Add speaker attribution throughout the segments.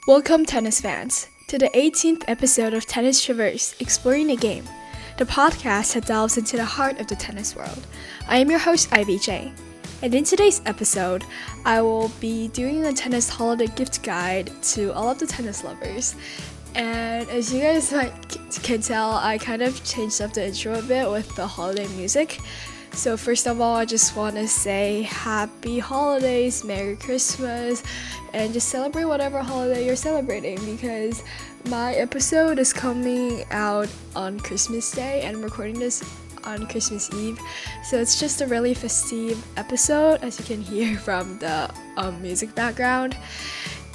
Speaker 1: Welcome, tennis fans, to the 18th episode of Tennis Traverse, Exploring the Game, the podcast that delves into the heart of the tennis world. I am your host, Ivy J, and in today's episode, I will be doing a tennis holiday gift guide to all of the tennis lovers. And as you guys can tell, I kind of changed up the intro a bit with the holiday music. So first of all, I just want to say happy holidays, Merry Christmas, and just celebrate whatever holiday you're celebrating, because my episode is coming out on Christmas Day and I'm recording this on Christmas Eve. So it's just a really festive episode, as you can hear from the music background.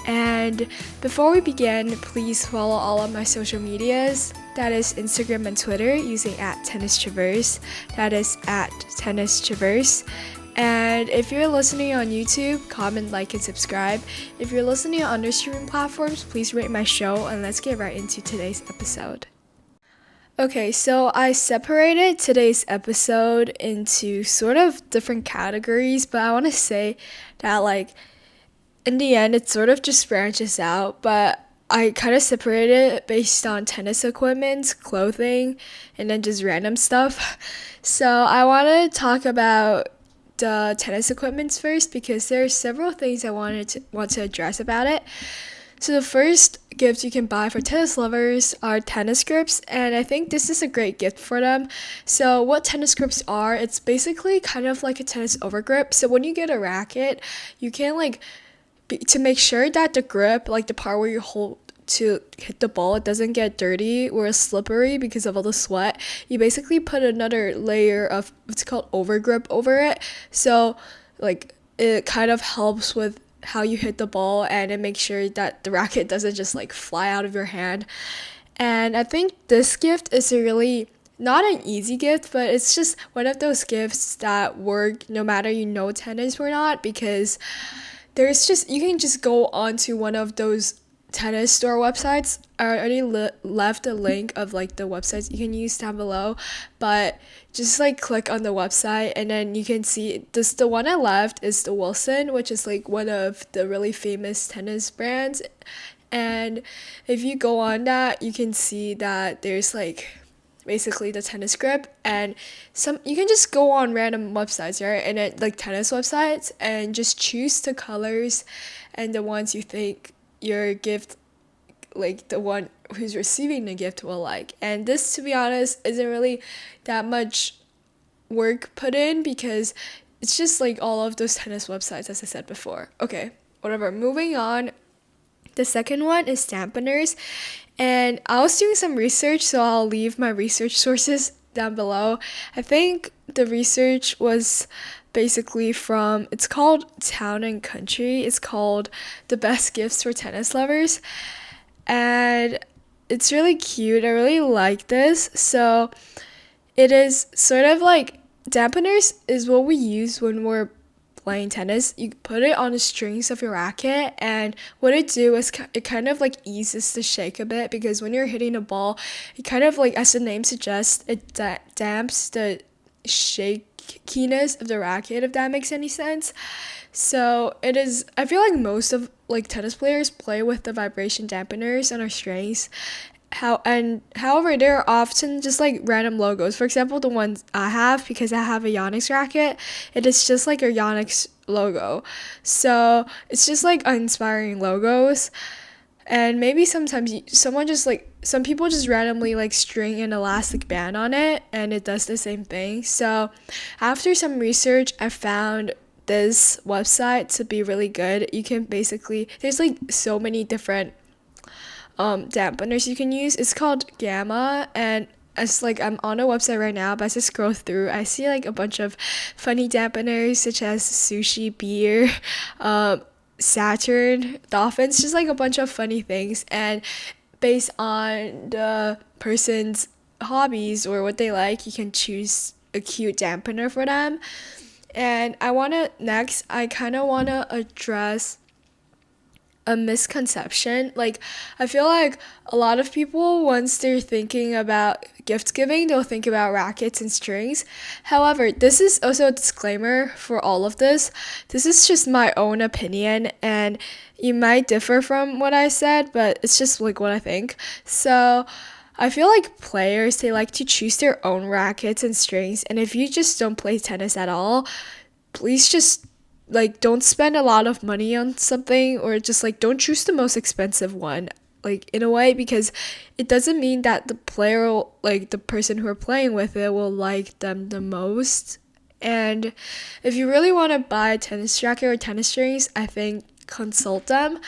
Speaker 1: And before we begin, please follow all of my social medias. That is Instagram and Twitter using @TennisTraverse. That is @TennisTraverse. And if you're listening on YouTube, comment, like, and subscribe. If you're listening on other streaming platforms, please rate my show, and let's get right into today's episode. Okay, so I separated today's episode into sort of different categories, but I want to say that in the end, it sort of just branches out, but I kind of separated it based on tennis equipment, clothing, and then just random stuff. So I want to talk about the tennis equipment first, because there are several things I want to address about it. So the first gift you can buy for tennis lovers are tennis grips, and I think this is a great gift for them. So what tennis grips are, it's basically kind of like a tennis overgrip. So when you get a racket, you can to make sure that the grip, the part where you hold to hit the ball, it doesn't get dirty or slippery because of all the sweat, you basically put another layer of what's called overgrip over it. So it kind of helps with how you hit the ball, and it makes sure that the racket doesn't just fly out of your hand. And I think this gift is a really not an easy gift, but it's just one of those gifts that work no matter you know tennis or not, because you can just go onto one of those tennis store websites. I already left a link of the websites you can use down below, but just click on the website and then you can see this. The one I left is the Wilson, which is one of the really famous tennis brands. And if you go on that, you can see that there's basically the tennis grip, and you can just go on random websites, right, and tennis websites, and just choose the colors and the ones you think your gift, the one who's receiving the gift, will like. And this, to be honest, isn't really that much work put in, because it's just all of those tennis websites, as I said before. Okay, whatever, moving on. The second one is dampeners, and I was doing some research, so I'll leave my research sources down below. I think the research was basically it's called Town and Country. It's called The Best Gifts for Tennis Lovers, and it's really cute. I really like this. So it is sort of dampeners is what we use when we're playing tennis. You put it on the strings of your racket, and what it do is it kind of eases the shake a bit, because when you're hitting a ball, it kind of as the name suggests, it damps the shakiness of the racket, if that makes any sense. So it is, I feel most of tennis players play with the vibration dampeners on our strings. However, there are often just random logos. For example, the ones I have, because I have a Yonex racket, it is just a Yonex logo. So it's just uninspiring logos. And maybe sometimes some people just randomly string an elastic band on it, and it does the same thing. So after some research, I found this website to be really good. You can there's so many different dampeners you can use. It's called Gamma, and as I'm on a website right now, but as I scroll through, I see a bunch of funny dampeners, such as Sushi Beer, Saturn Dolphins, just a bunch of funny things. And based on the person's hobbies or what they like, you can choose a cute dampener for them. And I kind of want to address a misconception. Like, I feel like a lot of people, once they're thinking about gift giving, they'll think about rackets and strings. However, this is also a disclaimer for all of this. This is just my own opinion, and you might differ from what I said, but it's just like what I think. So I feel like players, they like to choose their own rackets and strings, and if you just don't play tennis at all, please just like don't spend a lot of money on something, or just like don't choose the most expensive one, like in a way, because it doesn't mean that the player, like the person who are playing with it, will like them the most. And if you really want to buy a tennis racket or tennis strings, I think consult them,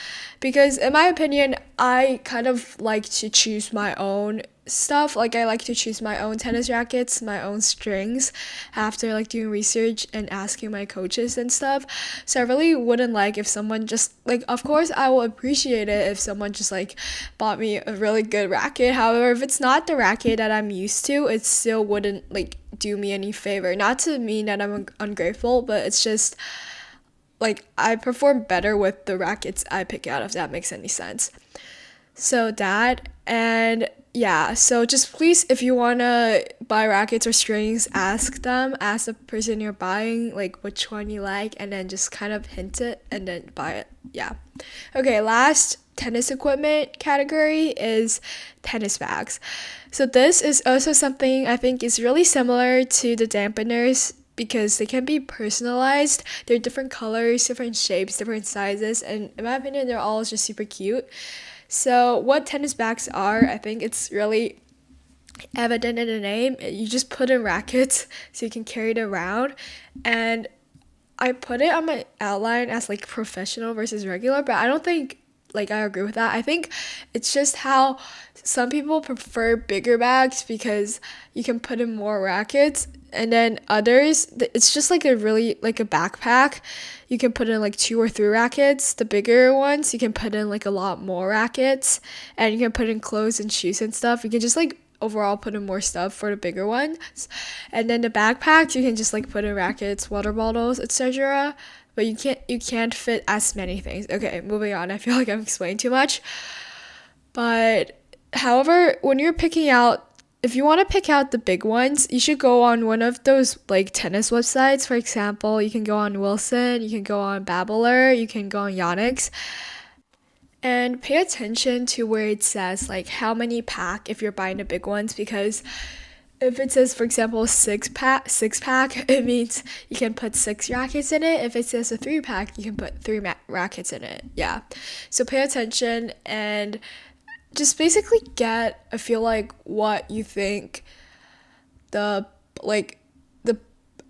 Speaker 1: because in my opinion, I kind of like to choose my own stuff. Like, I like to choose my own tennis rackets, my own strings, after like doing research and asking my coaches and stuff. So I really wouldn't like if someone just like, of course I will appreciate it if someone just like bought me a really good racket. However, if it's not the racket that I'm used to, it still wouldn't like do me any favor. Not to mean that I'm ungrateful, but it's just like I perform better with the rackets I pick out, if that makes any sense. So that, and yeah, so just please, if you want to buy rackets or strings, ask the person you're buying, like which one you like, and then just kind of hint it and then buy it. Yeah. Okay, last tennis equipment category is tennis bags. So this is also something I think is really similar to the dampeners, because they can be personalized. They're different colors, different shapes, different sizes, and in my opinion, they're all just super cute. So what tennis bags are, I think it's really evident in the name. You just put in rackets so you can carry it around. And I put it on my outline as like professional versus regular, but I don't think like I agree with that. I think it's just how some people prefer bigger bags because you can put in more rackets, and then others, it's just like a really like a backpack. You can put in like 2 or 3 rackets. The bigger ones, you can put in like a lot more rackets, and you can put in clothes and shoes and stuff. You can just like overall put in more stuff for the bigger ones. And then the backpacks, you can just like put in rackets, water bottles, etc. But you can't fit as many things. Okay, moving on. I feel like I'm explaining too much. But however, when you're picking out, if you want to pick out the big ones, you should go on one of those like tennis websites. For example, you can go on Wilson, you can go on Babbler, you can go on Yonex, and pay attention to where it says like how many pack if you're buying the big ones, because if it says, for example, six pack, it means you can put 6 rackets in it. If it says a 3-pack, you can put 3 rackets in it. Yeah. So pay attention and just basically get a feel like what you think the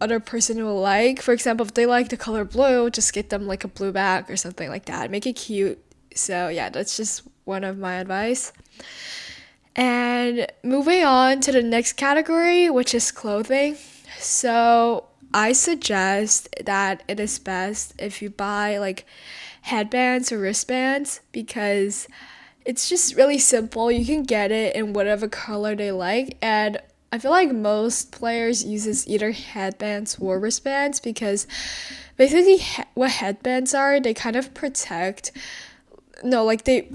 Speaker 1: other person will like. For example, if they like the color blue, just get them like a blue bag or something like that. Make it cute. So yeah, that's just one of my advice. And moving on to the next category, which is clothing. So I suggest that it is best if you buy like headbands or wristbands, because it's just really simple. You can get it in whatever color they like, and I feel like most players uses either headbands or wristbands, because basically what headbands are, they kind of they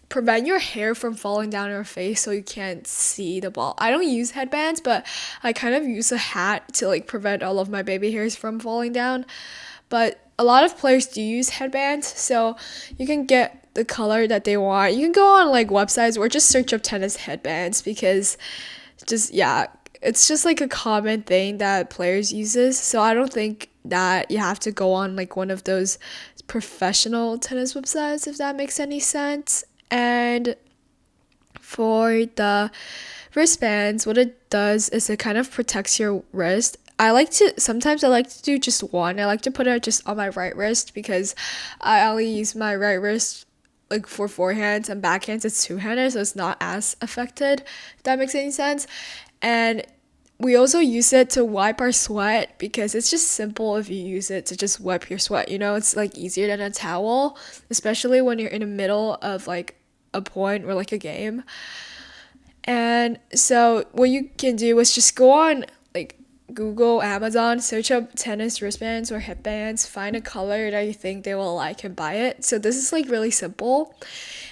Speaker 1: prevent your hair from falling down your face so you can't see the ball. I don't use headbands, but I kind of use a hat to like prevent all of my baby hairs from falling down. But a lot of players do use headbands, so you can get the color that they want. You can go on like websites or just search up tennis headbands, because it's just like a common thing that players uses. So I don't think that you have to go on like one of those professional tennis websites, if that makes any sense. And for the wristbands, what it does is it kind of protects your wrist. Sometimes I like to do just one. I like to put it just on my right wrist, because I only use my right wrist like for forehands, and backhands it's two-handed, so it's not as affected, if that makes any sense. And we also use it to wipe our sweat, because it's just simple if you use it to just wipe your sweat. It's like easier than a towel, especially when you're in the middle of like a point or like a game. And so what you can do is just go on Google Amazon, search up tennis wristbands or headbands, find a color that you think they will like and buy it. So this is like really simple.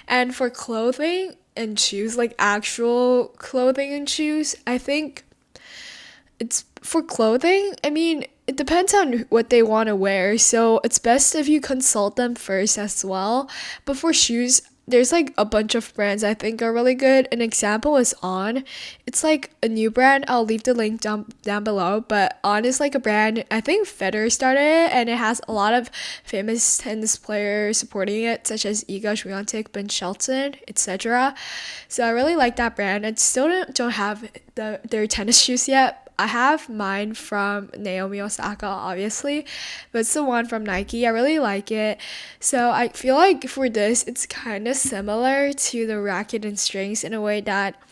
Speaker 1: And for clothing and shoes, like actual clothing and shoes, I think it's for clothing, I mean, it depends on what they want to wear. So it's best if you consult them first as well. But for shoes, there's like a bunch of brands I think are really good. An example is On. It's like a new brand. I'll leave the link down below. But On is like a brand, I think Federer started it, and it has a lot of famous tennis players supporting it, such as Iga Swiatek, Ben Shelton, etc. So I really like that brand. I still don't have their tennis shoes yet. I have mine from Naomi Osaka, obviously, but it's the one from Nike. I really like it. So I feel like for this, it's kind of similar to the racket and strings in a way that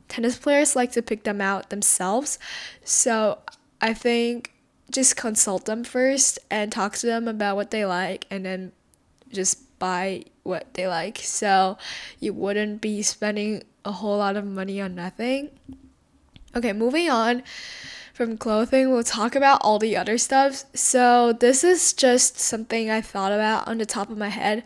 Speaker 1: tennis players like to pick them out themselves. So I think just consult them first and talk to them about what they like, and then just buy what they like. So you wouldn't be spending a whole lot of money on nothing. Okay, moving on from clothing, we'll talk about all the other stuff. So this is just something I thought about on the top of my head.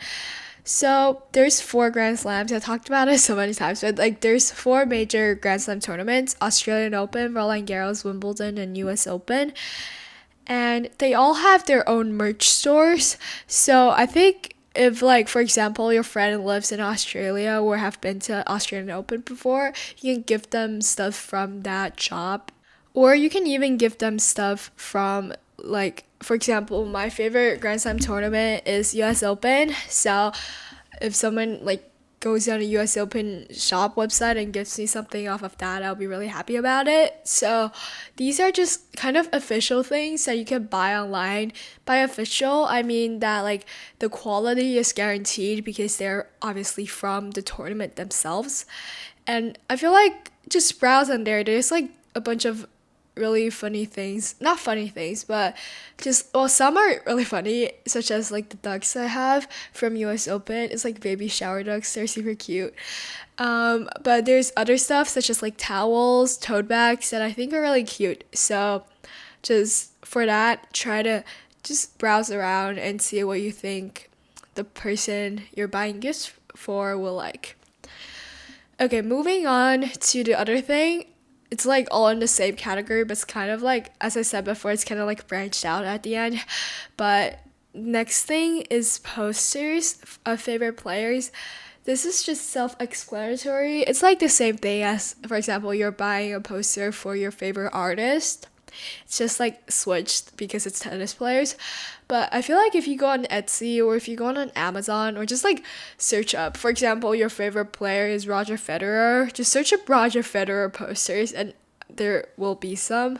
Speaker 1: So there's 4 Grand Slams. I talked about it so many times, but like there's 4 major Grand Slam tournaments: Australian Open, Roland Garros, Wimbledon, and US Open. And they all have their own merch stores. So I think if, like, for example, your friend lives in Australia or have been to Australian Open before, you can give them stuff from that shop. Or you can even give them stuff from, like, for example, my favorite Grand Slam tournament is US Open. So if someone, like, goes on a US Open shop website and gives me something off of that, I'll be really happy about it. So these are just kind of official things that you can buy online. By official, I mean that like the quality is guaranteed because they're obviously from the tournament themselves. And I feel like just browse on there. There's like a bunch of really funny things, not funny things, but just, well, some are really funny, such as like the ducks I have from US Open. It's like baby shower ducks. They're super cute. But there's other stuff such as like towels, tote bags that I think are really cute. So just for that, try to just browse around and see what you think the person you're buying gifts for will like. Okay, moving on to the other thing. It's like all in the same category, but it's kind of like, as I said before, it's kind of like branched out at the end. But next thing is posters of favorite players. This is just self-explanatory. It's like the same thing as, for example, you're buying a poster for your favorite artist. It's just like switched because it's tennis players. But I feel like if you go on Etsy or if you go on Amazon or just like search up, for example, your favorite player is Roger Federer, just search up Roger Federer posters and there will be some.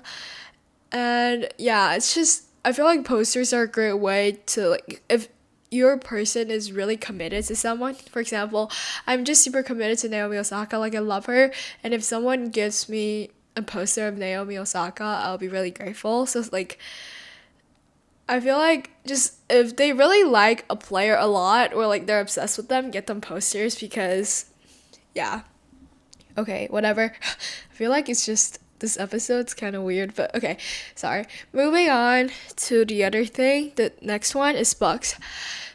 Speaker 1: And yeah, it's just, I feel like posters are a great way to, like, if your person is really committed to someone. For example, I'm just super committed to Naomi Osaka, like I love her, and if someone gives me a poster of Naomi Osaka, I'll be really grateful. So like, I feel like just if they really like a player a lot or like they're obsessed with them, get them posters because yeah. Okay, whatever. I feel like it's just, this episode's kind of weird, but okay, sorry. Moving on to the other thing, the next one is books.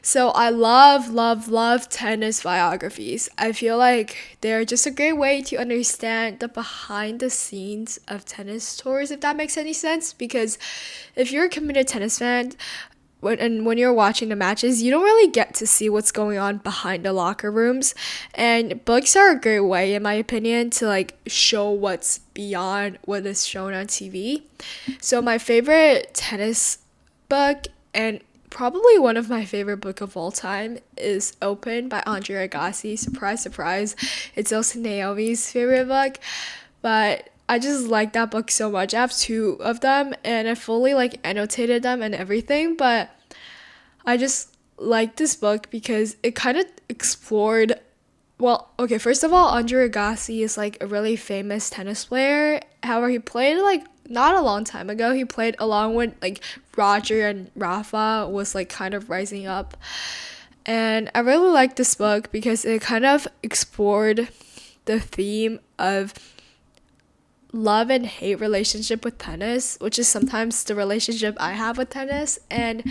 Speaker 1: So I love tennis biographies. I feel like they're just a great way to understand the behind the scenes of tennis tours, if that makes any sense. Because if you're a committed tennis fan, when you're watching the matches, you don't really get to see what's going on behind the locker rooms. And books are a great way, in my opinion, to like show what's beyond what is shown on TV. So my favorite tennis book, and probably one of my favorite book of all time, is Open by Andre Agassi. Surprise, surprise. It's also Naomi's favorite book. But I just like that book so much. I have 2 of them and I fully like annotated them and everything, but I just like this book because it kind of explored, well, okay, first of all, Andre Agassi is like a really famous tennis player. However, he played like not a long time ago. He played along with like Roger and Rafa was like kind of rising up. And I really like this book because it kind of explored the theme of love and hate relationship with tennis, which is sometimes the relationship I have with tennis. And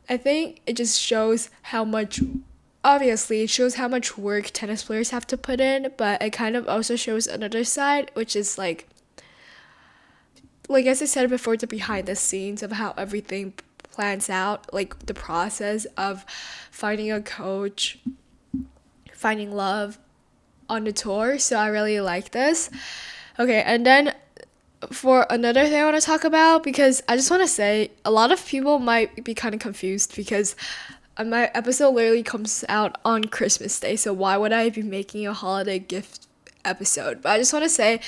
Speaker 1: I think it just shows how much, obviously, it shows how much work tennis players have to put in, but it kind of also shows another side, which is like as I said before, the behind the scenes of how everything plans out, like the process of finding a coach, finding love on the tour. So I really like this. Okay, and then for another thing I want to talk about, because I just want to say a lot of people might be kind of confused because my episode literally comes out on Christmas Day. So why would I be making a holiday gift episode? But I just want to say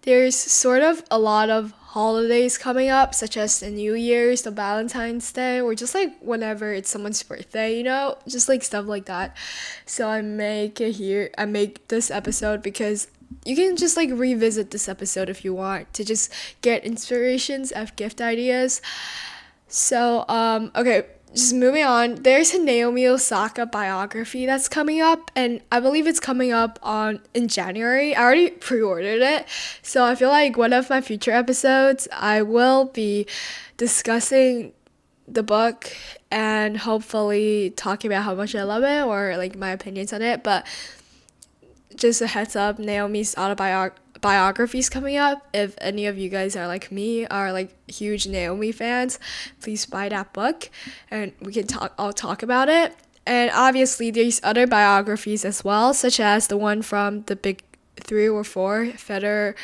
Speaker 1: there's sort of a lot of holidays coming up, such as the New Year's, the Valentine's Day, or just like whenever it's someone's birthday, just like stuff like that. So I make this episode because you can just like revisit this episode if you want to just get inspirations of gift ideas. So, okay, just moving on, there's a Naomi Osaka biography that's coming up, and I believe it's coming up in January. I already pre-ordered it, so I feel like one of my future episodes, I will be discussing the book and hopefully talking about how much I love it or like my opinions on it. But just a heads up, Naomi's biography is coming up. If any of you guys are like me, are like huge Naomi fans, please buy that book and I'll talk about it. And obviously there's other biographies as well, such as the one from the big 3 or 4, Federer,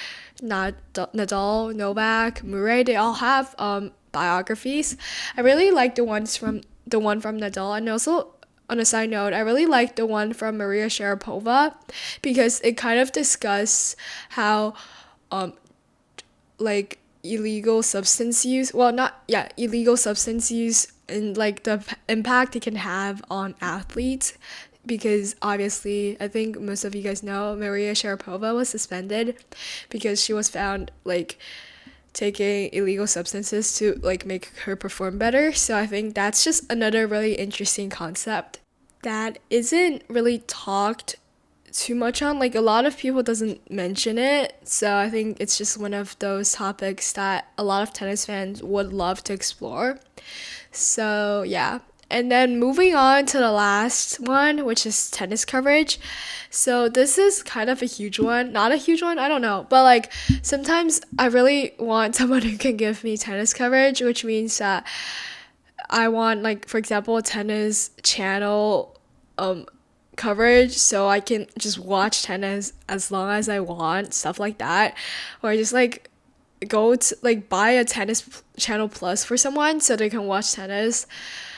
Speaker 1: Nadal, Novak, Murray. They all have biographies. I really like the one from Nadal, and also on a side note, I really like the one from Maria Sharapova because it kind of discuss how like illegal substance use and like the impact it can have on athletes, because obviously I think most of you guys know Maria Sharapova was suspended because she was found like taking illegal substances to like make her perform better. So I think that's just another really interesting concept that isn't really talked too much on. Like a lot of people doesn't mention it. So I think it's just one of those topics that a lot of tennis fans would love to explore. So yeah. And then moving on to the last one, which is tennis coverage. So this is kind of a huge one. Not a huge one, I don't know. But like sometimes I really want someone who can give me tennis coverage, which means that I want, like, for example, a tennis channel coverage so I can just watch tennis as long as I want, stuff like that. Or just like go to like buy a tennis channel plus for someone so they can watch tennis.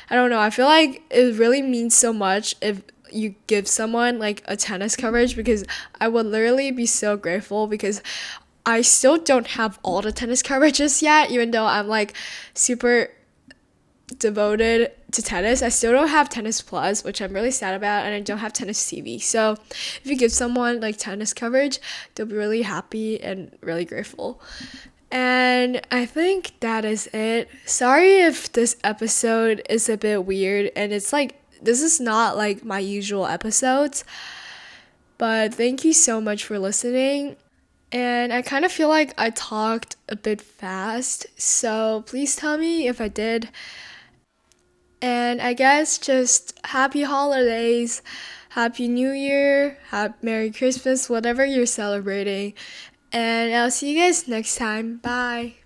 Speaker 1: I don't know, I feel like it really means so much if you give someone like a tennis coverage, because I would literally be so grateful, because I still don't have all the tennis coverages yet, even though I'm like super devoted to tennis. I still don't have Tennis Plus, which I'm really sad about, and I don't have Tennis TV. So if you give someone like tennis coverage, they'll be really happy and really grateful. And I think that is it. Sorry if this episode is a bit weird, and it's like, this is not like my usual episodes, but thank you so much for listening. And I kind of feel like I talked a bit fast, so please tell me if I did. And I guess just happy holidays, happy New Year, Merry Christmas, whatever you're celebrating. And I'll see you guys next time. Bye.